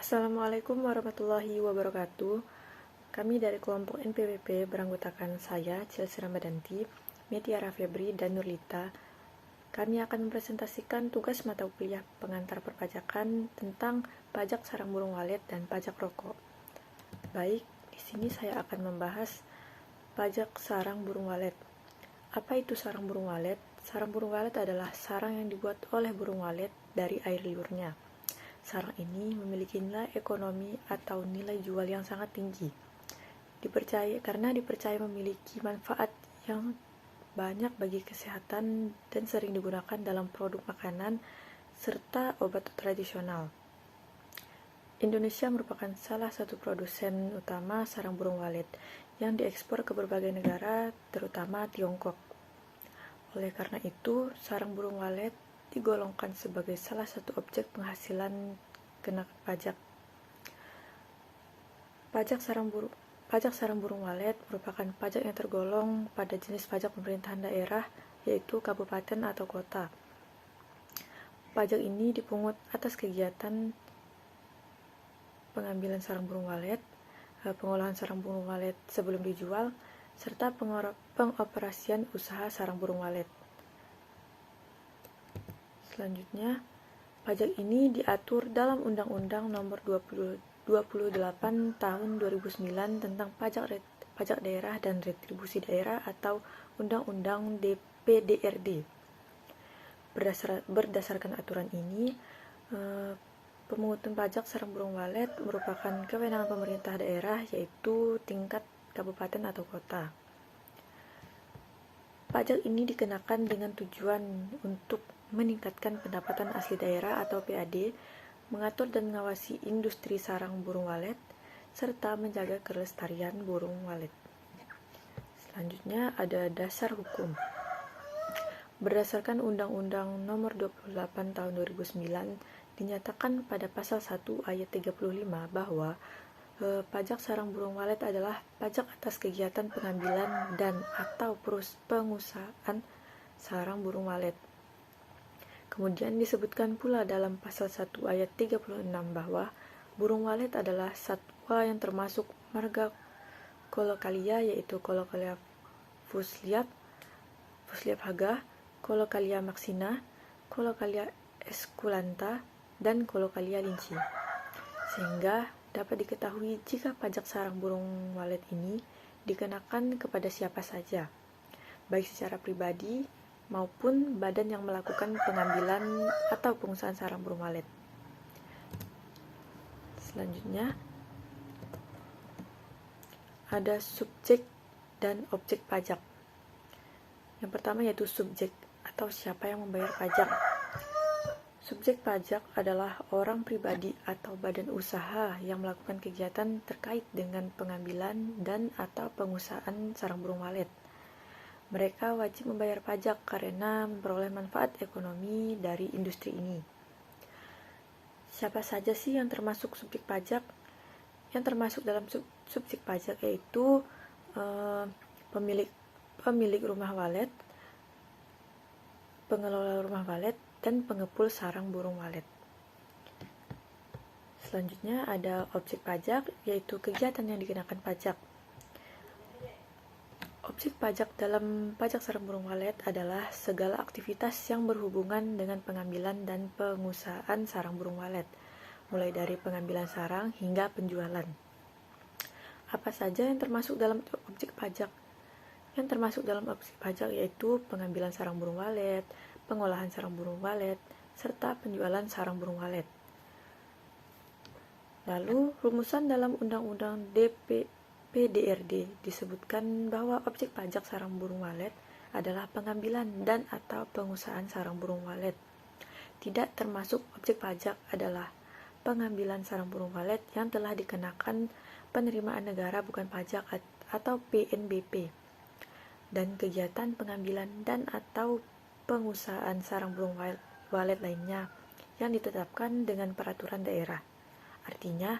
Assalamualaikum warahmatullahi wabarakatuh. Kami dari kelompok NPWP beranggotakan saya, Chelsea Ramadanti, Metiara Febri, dan Nurlita. Kami akan mempresentasikan tugas mata kuliah pengantar perpajakan tentang pajak sarang burung walet dan pajak rokok. Baik, di sini saya akan membahas pajak sarang burung walet. Apa itu sarang burung walet? Sarang burung walet adalah sarang yang dibuat oleh burung walet dari air liurnya. Sarang ini memiliki nilai ekonomi atau nilai jual yang sangat tinggi. Karena dipercaya memiliki manfaat yang banyak bagi kesehatan dan sering digunakan dalam produk makanan serta obat tradisional. Indonesia merupakan salah satu produsen utama sarang burung walet yang diekspor ke berbagai negara, terutama Tiongkok. Oleh karena itu, sarang burung walet digolongkan sebagai salah satu objek penghasilan kenakan pajak. Pajak sarang burung walet merupakan pajak yang tergolong pada jenis pajak pemerintahan daerah, yaitu kabupaten atau kota. Pajak ini dipungut atas kegiatan pengambilan sarang burung walet, pengolahan sarang burung walet sebelum dijual, serta pengoperasian usaha sarang burung walet. Selanjutnya, pajak ini diatur dalam Undang-Undang Nomor 28 Tahun 2009 tentang pajak daerah dan retribusi daerah atau Undang-Undang DPDRD. Berdasarkan aturan ini, pemungutan pajak sarang burung walet merupakan kewenangan pemerintah daerah, yaitu tingkat kabupaten atau kota. Pajak ini dikenakan dengan tujuan untuk meningkatkan pendapatan asli daerah atau PAD, mengatur dan mengawasi industri sarang burung walet, serta menjaga kelestarian burung walet. Selanjutnya ada dasar hukum. Berdasarkan Undang-Undang Nomor 28 Tahun 2009, dinyatakan pada pasal 1 ayat 35 bahwa pajak sarang burung walet adalah pajak atas kegiatan pengambilan dan atau pengusahaan sarang burung walet. Kemudian disebutkan pula dalam pasal 1 ayat 36 bahwa burung walet adalah satwa yang termasuk marga Colocalia, yaitu Colocalia fusliap haga, Colocalia maxina, Colocalia esculenta, dan Colocalia linci. Sehingga dapat diketahui jika pajak sarang burung walet ini dikenakan kepada siapa saja, baik secara pribadi maupun badan yang melakukan pengambilan atau pengusahaan sarang burung walet. Selanjutnya, ada subjek dan objek pajak. Yang pertama yaitu subjek atau siapa yang membayar pajak. Subjek pajak adalah orang pribadi atau badan usaha yang melakukan kegiatan terkait dengan pengambilan dan atau pengusahaan sarang burung walet. Mereka wajib membayar pajak karena memperoleh manfaat ekonomi dari industri ini. Siapa saja sih yang termasuk subjek pajak? Yang termasuk dalam subjek pajak yaitu pemilik rumah walet, pengelola rumah walet, dan pengepul sarang burung walet. Selanjutnya ada objek pajak, yaitu kegiatan yang dikenakan pajak. Objek pajak dalam pajak sarang burung walet adalah segala aktivitas yang berhubungan dengan pengambilan dan pengusahaan sarang burung walet, mulai dari pengambilan sarang hingga penjualan. Apa saja yang termasuk dalam objek pajak? Yang termasuk dalam objek pajak yaitu pengambilan sarang burung walet, pengolahan sarang burung walet, serta penjualan sarang burung walet. Lalu, rumusan dalam Undang-Undang DPDRD disebutkan bahwa objek pajak sarang burung walet adalah pengambilan dan atau pengusahaan sarang burung walet. Tidak termasuk objek pajak adalah pengambilan sarang burung walet yang telah dikenakan penerimaan negara bukan pajak atau PNBP, dan kegiatan pengambilan dan atau pengusahaan sarang burung walet lainnya yang ditetapkan dengan peraturan daerah. Artinya,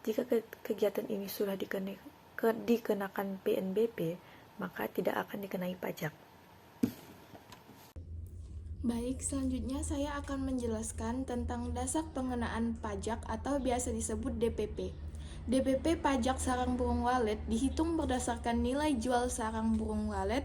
jika kegiatan ini sudah dikenakan PNBP, maka tidak akan dikenai pajak. Baik, selanjutnya saya akan menjelaskan tentang dasar pengenaan pajak atau biasa disebut DPP. DPP pajak sarang burung walet dihitung berdasarkan nilai jual sarang burung walet.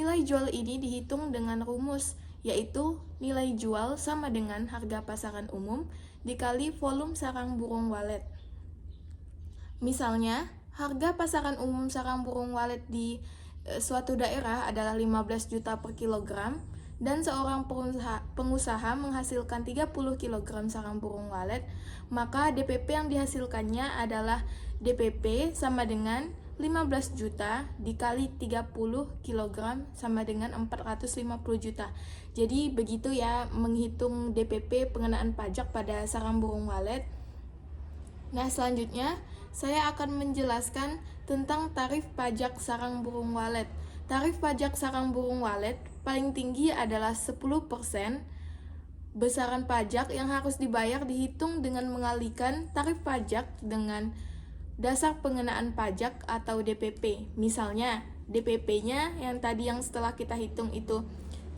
Nilai jual ini dihitung dengan rumus, yaitu nilai jual sama dengan harga pasaran umum dikali volume sarang burung walet. Misalnya, harga pasaran umum sarang burung walet di suatu daerah adalah 15 juta per kilogram, dan seorang pengusaha menghasilkan 30 kg sarang burung walet, maka DPP yang dihasilkannya adalah DPP sama dengan 15 juta dikali 30 kg sama dengan 450 juta. Jadi begitu ya menghitung DPP pengenaan pajak pada sarang burung walet. Nah, selanjutnya saya akan menjelaskan tentang tarif pajak sarang burung walet. Tarif pajak sarang burung walet paling tinggi adalah 10%. Besaran pajak yang harus dibayar dihitung dengan mengalihkan tarif pajak dengan dasar pengenaan pajak atau DPP. Misalnya, DPP-nya yang setelah kita hitung itu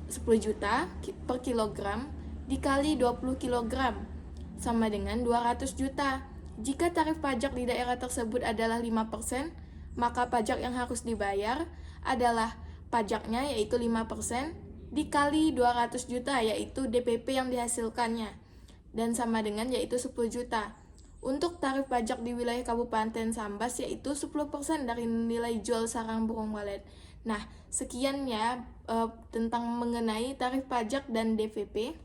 10 juta per kilogram dikali 20 kilogram sama dengan 200 juta. Jika tarif pajak di daerah tersebut adalah 5%, maka pajak yang harus dibayar adalah pajaknya yaitu 5% dikali 200 juta yaitu DPP yang dihasilkannya dan sama dengan yaitu 10 juta. Untuk tarif pajak di wilayah Kabupaten Sambas yaitu 10% dari nilai jual sarang burung walet. Nah, sekian ya tentang mengenai tarif pajak dan DPP.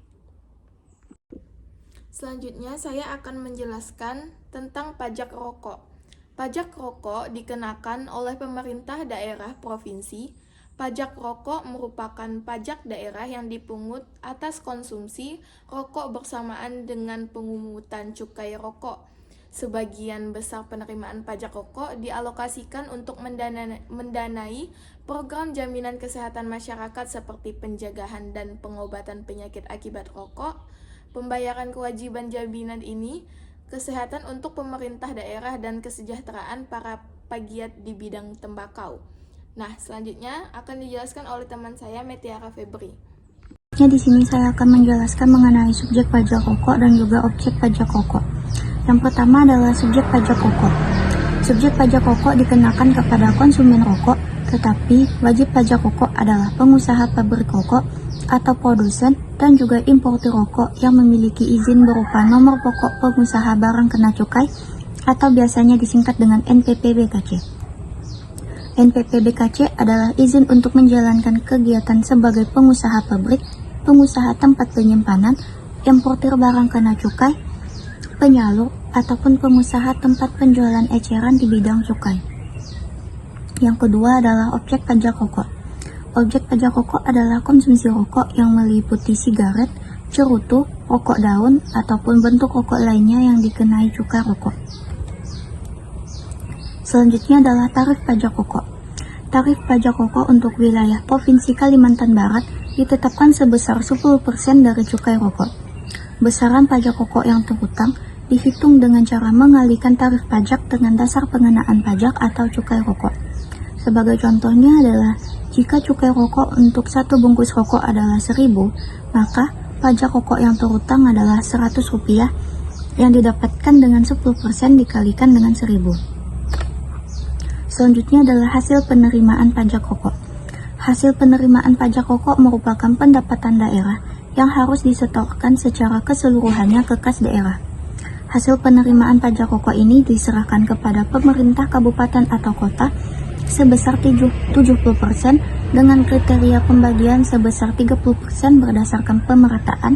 Selanjutnya saya akan menjelaskan tentang pajak rokok. Pajak rokok dikenakan oleh pemerintah daerah provinsi. Pajak rokok merupakan pajak daerah yang dipungut atas konsumsi rokok bersamaan dengan pemungutan cukai rokok. Sebagian besar penerimaan pajak rokok dialokasikan untuk mendanai program jaminan kesehatan masyarakat seperti pencegahan dan pengobatan penyakit akibat rokok, pembayaran kewajiban jaminan ini, kesehatan untuk pemerintah daerah, dan kesejahteraan para pegiat di bidang tembakau. Nah, selanjutnya akan dijelaskan oleh teman saya, Metiara Febri. Di sini saya akan menjelaskan mengenai subjek pajak rokok dan juga objek pajak rokok. Yang pertama adalah subjek pajak rokok. Subjek pajak rokok dikenakan kepada konsumen rokok, tetapi wajib pajak rokok adalah pengusaha pabrik rokok atau produsen dan juga importir rokok yang memiliki izin berupa nomor pokok pengusaha barang kena cukai atau biasanya disingkat dengan NPP-BKC. NPP-BKC adalah izin untuk menjalankan kegiatan sebagai pengusaha pabrik, pengusaha tempat penyimpanan, importir barang kena cukai, penyalur, ataupun pengusaha tempat penjualan eceran di bidang cukai. Yang kedua adalah objek pajak rokok. Objek pajak rokok adalah konsumsi rokok yang meliputi sigaret, cerutu, rokok daun, ataupun bentuk rokok lainnya yang dikenai cukai rokok. Selanjutnya adalah tarif pajak rokok. Tarif pajak rokok untuk wilayah Provinsi Kalimantan Barat ditetapkan sebesar 10% dari cukai rokok. Besaran pajak rokok yang terhutang dihitung dengan cara mengalihkan tarif pajak dengan dasar pengenaan pajak atau cukai rokok. Sebagai contohnya adalah jika cukai rokok untuk satu bungkus rokok adalah 1.000, maka pajak rokok yang terhutang adalah Rp100 yang didapatkan dengan 10% dikalikan dengan 1.000. Selanjutnya adalah hasil penerimaan pajak rokok. Hasil penerimaan pajak rokok merupakan pendapatan daerah yang harus disetorkan secara keseluruhannya ke kas daerah. Hasil penerimaan pajak rokok ini diserahkan kepada pemerintah kabupaten atau kota sebesar 70% dengan kriteria pembagian sebesar 30% berdasarkan pemerataan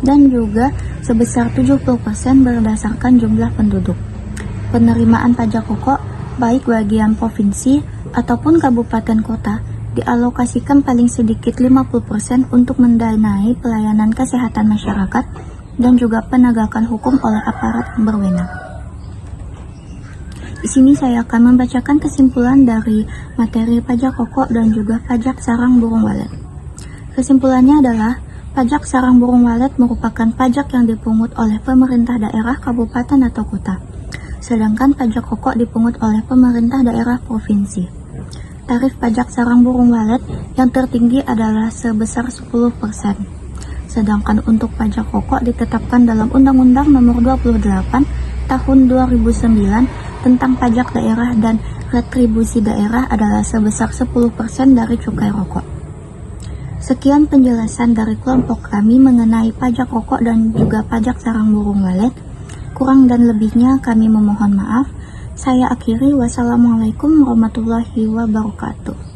dan juga sebesar 70% berdasarkan jumlah penduduk. Penerimaan pajak rokok baik bagian provinsi ataupun kabupaten kota dialokasikan paling sedikit 50% untuk mendanai pelayanan kesehatan masyarakat dan juga penegakan hukum oleh aparat yang berwenang. Di sini saya akan membacakan kesimpulan dari materi pajak rokok dan juga pajak sarang burung walet. Kesimpulannya adalah pajak sarang burung walet merupakan pajak yang dipungut oleh pemerintah daerah, kabupaten atau kota. Sedangkan pajak rokok dipungut oleh pemerintah daerah provinsi. Tarif pajak sarang burung walet yang tertinggi adalah sebesar 10%. Sedangkan untuk pajak rokok ditetapkan dalam Undang-Undang Nomor 28 Tahun 2009 tentang pajak daerah dan retribusi daerah adalah sebesar 10% dari cukai rokok. Sekian penjelasan dari kelompok kami mengenai pajak rokok dan juga pajak sarang burung walet. Kurang dan lebihnya kami memohon maaf. Saya akhiri, wassalamualaikum warahmatullahi wabarakatuh.